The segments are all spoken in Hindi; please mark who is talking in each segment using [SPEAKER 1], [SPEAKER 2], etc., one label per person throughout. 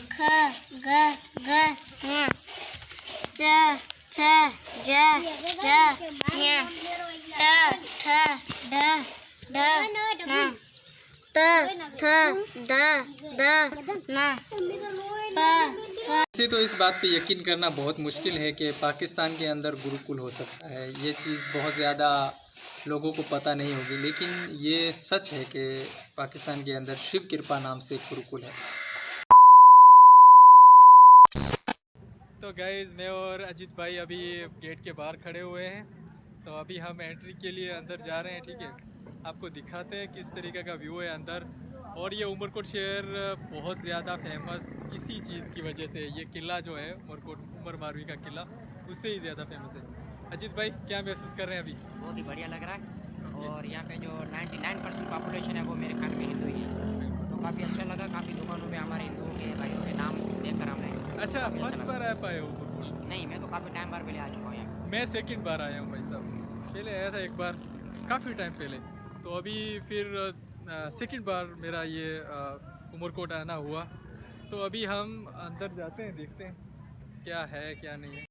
[SPEAKER 1] ख ग घ ङ च छ ज ज ञ ट ठ ड ढ ण त थ द ध न प
[SPEAKER 2] वैसे तो इस बात पे यकीन करना बहुत मुश्किल है कि पाकिस्तान के अंदर गुरुकुल हो सकता है। ये चीज़ बहुत ज़्यादा लोगों को पता नहीं होगी, लेकिन ये सच है कि पाकिस्तान के अंदर शिव कृपा नाम से एक गुरुकुल है। तो गाइज़, मैं और अजीत भाई अभी गेट के बाहर खड़े हुए हैं। तो अभी हम एंट्री के लिए अंदर जा रहे हैं। ठीक है, आपको दिखाते हैं किस तरीके का व्यू है अंदर। और ये उमरकोट शहर बहुत ज़्यादा फेमस इसी चीज़ की वजह से, ये किला जो है उमरकोट उमर मारवी का किला, उससे ही ज़्यादा फेमस है। अजीत भाई, क्या महसूस कर रहे हैं अभी?
[SPEAKER 3] बहुत ही बढ़िया लग रहा है। और यहाँ पे जो 99% पॉपुलेशन है वो मेरे ख्याल में हिंदू ही है, तो काफ़ी अच्छा लगा। काफ़ी दुकानों पे हमारे हिंदुओं के भाइयों के नाम देखकर हमने
[SPEAKER 2] अच्छा, फर्स्ट बार आ पाए हो?
[SPEAKER 3] नहीं, मैं तो काफ़ी टाइम बार पहले आ चुका हूँ यहाँ।
[SPEAKER 2] मैं सेकंड बार आया हूँ भाई साहब। पहले आया था एक बार काफ़ी टाइम पहले, तो अभी फिर सेकंड बार मेरा ये उमरकोट आना हुआ। तो अभी हम अंदर जाते हैं, देखते हैं क्या है क्या नहीं है।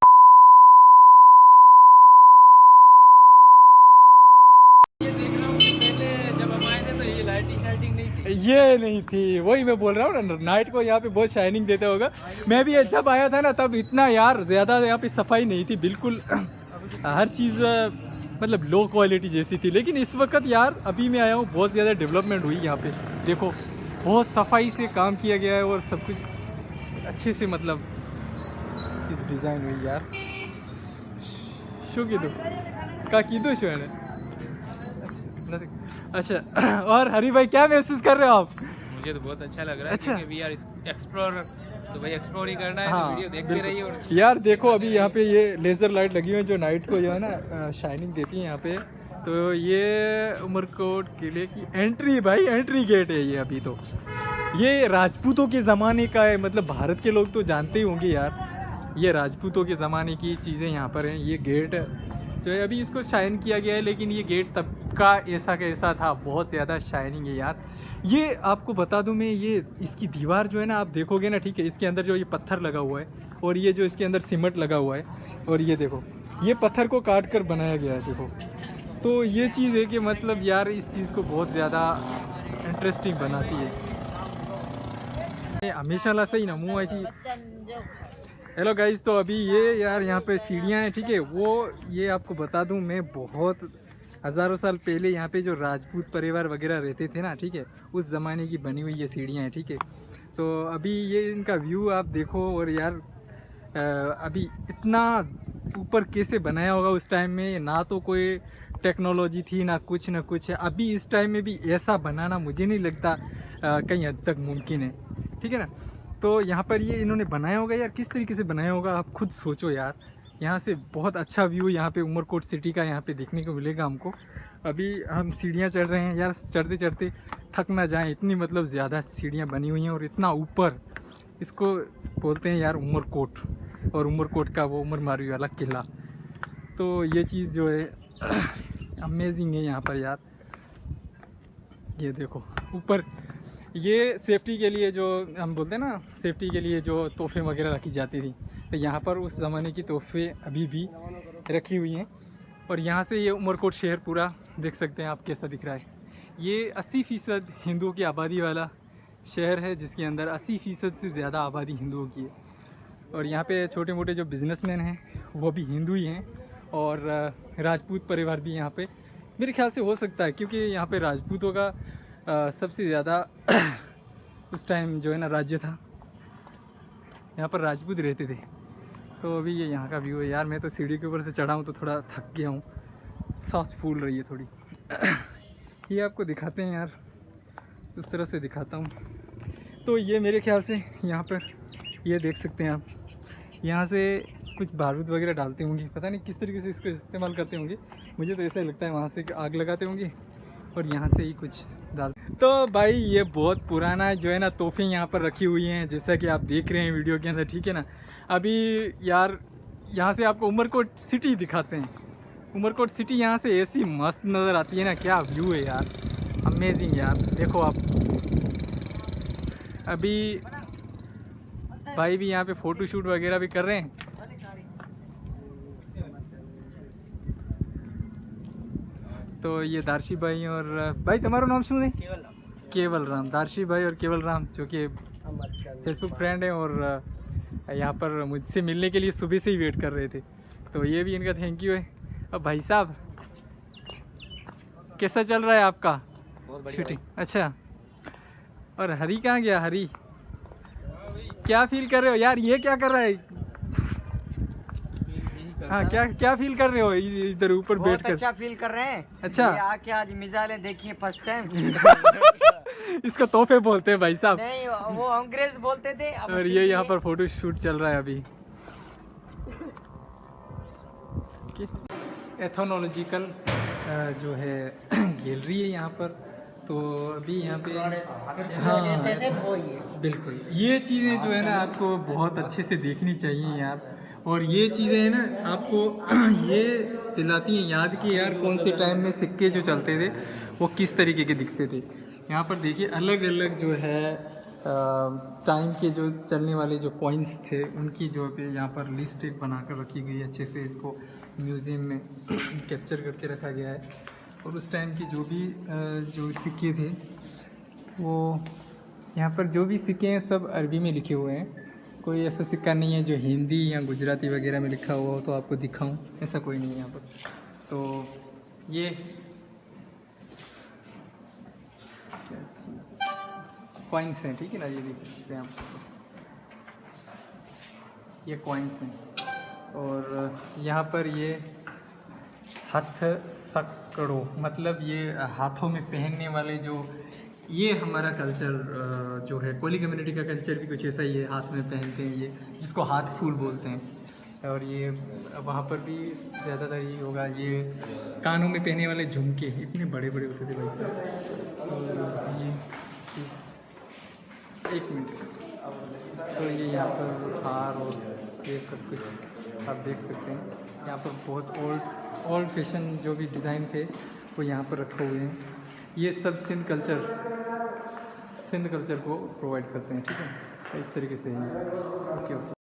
[SPEAKER 2] ये देख रहा हूँ कि पहले जब हम आए थे तो ये लाइटिंग नहीं थी। ये नहीं थी, वही मैं बोल रहा हूँ ना, नाइट को यहाँ पे बहुत शाइनिंग देता होगा। मैं भी जब आया था ना तब इतना यार ज़्यादा यहाँ पे सफाई नहीं थी, बिल्कुल हर चीज़ मतलब लो क्वालिटी जैसी थी। लेकिन इस वक्त यार अभी मैं आया हूँ, बहुत ज़्यादा डेवलपमेंट हुई यहाँ पे। देखो, बहुत सफाई से काम किया गया है और सब कुछ अच्छे से मतलब डिज़ाइन हुई यार। शो कीधु का कीधु शो है। अच्छा, और हरी भाई क्या महसूस कर रहे हो आप?
[SPEAKER 4] मुझे तो बहुत अच्छा लग रहा है।
[SPEAKER 2] अच्छा,
[SPEAKER 4] वी आर एक्सप्लोरर, तो भाई एक्सप्लोर ही करना है।
[SPEAKER 2] हाँ,
[SPEAKER 4] तो वीडियो देखते रहिए। और
[SPEAKER 2] यार देखो, अभी यहाँ पे ये लेज़र लाइट लगी हुई है जो नाइट को जो है ना शाइनिंग देती है यहाँ पे। तो ये उमरकोट किले की एंट्री, भाई एंट्री गेट है ये। अभी तो ये राजपूतों के ज़माने का है, मतलब भारत के लोग तो जानते ही होंगे यार, ये राजपूतों के ज़माने की चीज़ें यहाँ पर हैं। ये गेट जो है अभी इसको शाइन किया गया है, लेकिन ये गेट तब का ऐसा था, बहुत ज़्यादा शाइनिंग है यार। ये आपको बता दूं मैं, ये इसकी दीवार जो है ना, आप देखोगे ना, ठीक है, इसके अंदर जो ये पत्थर लगा हुआ है और ये जो इसके अंदर सीमेंट लगा हुआ है, और ये देखो, ये पत्थर को काट कर बनाया गया है। देखो, तो ये चीज़ है कि मतलब यार इस चीज़ को बहुत ज़्यादा इंटरेस्टिंग बनाती है। हमेशा ला सही ना मुँह आई थी। हेलो गाइस, तो अभी ये यार यहाँ पे सीढ़ियाँ हैं, ठीक है। वो ये आपको बता दूं मैं, बहुत हज़ारों साल पहले यहाँ पे जो राजपूत परिवार वगैरह रहते थे ना, ठीक है, उस ज़माने की बनी हुई ये सीढ़ियाँ हैं, ठीक है। तो अभी ये इनका व्यू आप देखो, और यार अभी इतना ऊपर कैसे बनाया होगा उस टाइम में, ना तो कोई टेक्नोलॉजी थी ना कुछ। अभी इस टाइम में भी ऐसा बनाना मुझे नहीं लगता कहीं हद तक मुमकिन है, ठीक है ना। तो यहाँ पर ये इन्होंने बनाया होगा यार, किस तरीके से बनाया होगा आप खुद सोचो यार। यहाँ से बहुत अच्छा व्यू यहाँ पे उमरकोट सिटी का यहाँ पे देखने को मिलेगा हमको। अभी हम सीढ़ियाँ चढ़ रहे हैं यार, चढ़ते चढ़ते थक ना जाएं, इतनी मतलब ज़्यादा सीढ़ियाँ बनी हुई हैं और इतना ऊपर। इसको बोलते हैं यार उमरकोट, और उमरकोट का वो उमर मारवी वाला किला। तो ये चीज़ जो है अमेजिंग है यहाँ पर यार। ये देखो ऊपर, ये सेफ्टी के लिए जो हम बोलते हैं ना, सेफ्टी के लिए जो तोहफे वगैरह रखी जाती थी, तो यहाँ पर उस ज़माने की तोहफे अभी भी रखी हुई हैं। और यहाँ से ये उमरकोट शहर पूरा देख सकते हैं आप कैसा दिख रहा है। ये 80% हिंदुओं की आबादी वाला शहर है, जिसके अंदर 80% से ज़्यादा आबादी हिंदुओं की है। और यहाँ पे छोटे मोटे जो बिज़नेसमैन हैं वो भी हिंदू ही हैं, और राजपूत परिवार भी यहाँ पे मेरे ख्याल से हो सकता है, क्योंकि यहाँ पे राजपूतों का सबसे ज़्यादा उस टाइम जो है ना राज्य था, यहाँ पर राजपूत रहते थे। तो अभी ये यहाँ का व्यू है यार। मैं तो सीढ़ी के ऊपर से चढ़ा हूँ तो थोड़ा थक गया हूँ, सांस फूल रही है थोड़ी। ये आपको दिखाते हैं यार, उस तरफ से दिखाता हूँ। तो ये मेरे ख्याल से यहाँ पर ये देख सकते हैं आप, यहाँ से कुछ बारूद वगैरह डालते होंगे, पता नहीं किस तरीके से इसको इस्तेमाल करते होंगे। मुझे तो ऐसा ही लगता है वहाँ से आग लगाते होंगे और यहाँ से ही कुछ डाल। तो भाई ये बहुत पुराना जो है ना तोहफे यहाँ पर रखी हुई हैं, जैसा कि आप देख रहे हैं वीडियो के अंदर, ठीक है ना। अभी यार यहाँ से आपको उमरकोट सिटी दिखाते हैं। उमरकोट सिटी यहाँ से ऐसी मस्त नज़र आती है ना, क्या व्यू है यार, अमेजिंग यार। देखो आप, अभी भाई भी यहाँ पे फ़ोटो शूट वगैरह भी कर रहे हैं। तो ये दार्शी भाई और भाई तुम्हारा नाम શું है? केवल राम। दार्शी भाई और केवल राम जो कि फेसबुक फ्रेंड हैं और यहाँ पर मुझसे मिलने के लिए सुबह से ही वेट कर रहे थे, तो ये भी इनका थैंक यू है। अब भाई साहब कैसा चल रहा है आपका शूटिंग? अच्छा, और हरी कहाँ गया? हरी क्या फील कर रहे हो यार? ये क्या कर रहा है? हाँ, क्या फील कर रहे हो इधर ऊपर बैठ कर?
[SPEAKER 3] अच्छा फील कर रहे हैं।
[SPEAKER 2] अच्छा,
[SPEAKER 3] ये आके आज मिसाइलें देखी फर्स्ट टाइम।
[SPEAKER 2] इसको तोहफे बोलते हैं भाई साहब।
[SPEAKER 3] नहीं, वो अंग्रेज बोलते थे। अब
[SPEAKER 2] और ये यहाँ पर फोटो शूट चल रहा है अभी। एथोनोलॉजिकल जो है गैलरी है यहाँ पर, तो अभी यहाँ पे हाँ बिल्कुल ये चीज़ें जो है ना आपको बहुत अच्छे से देखनी चाहिए यार। और ये चीज़ें हैं ना आपको ये दिलाती हैं याद कि यार कौन से टाइम में सिक्के जो चलते थे वो किस तरीके के दिखते थे। यहाँ पर देखिए अलग अलग जो है टाइम के जो चलने वाले जो कॉइन्स थे उनकी जो पे यहाँ पर लिस्ट एक बना कर रखी गई है। अच्छे से इसको म्यूज़ियम में कैप्चर करके रखा गया है। और उस टाइम की जो भी जो सिक्के थे वो यहाँ पर जो भी सिक्के हैं सब अरबी में लिखे हुए हैं। कोई ऐसा सिक्का नहीं है जो हिंदी या गुजराती वगैरह में लिखा हुआ हो तो आपको दिखाऊं, ऐसा कोई नहीं है यहाँ पर। तो ये क्या चीज़ कॉइन्स हैं, ठीक है ना, ये देख सकते हैं आप, ये कॉइन्स हैं। और यहाँ पर ये हथ सकड़ो मतलब ये हाथों में पहनने वाले जो ये हमारा कल्चर जो है कोली कम्युनिटी का कल्चर भी कुछ ऐसा ही है, हाथ में पहनते हैं ये, जिसको हाथ फूल बोलते हैं। और ये वहाँ पर भी ज़्यादातर ये होगा, ये कानों में पहनने वाले झुमके इतने बड़े बड़े होते थे भाई साहब। और ये एक मिनट, तो ये यहाँ पर हार और ये सब कुछ आप देख सकते हैं। यहाँ पर बहुत ओल्ड फैशन जो भी डिज़ाइन थे वो यहाँ पर रखे हुए हैं। ये सब सिंध कल्चर को प्रोवाइड करते हैं, ठीक है, इस तरीके से। Okay okay.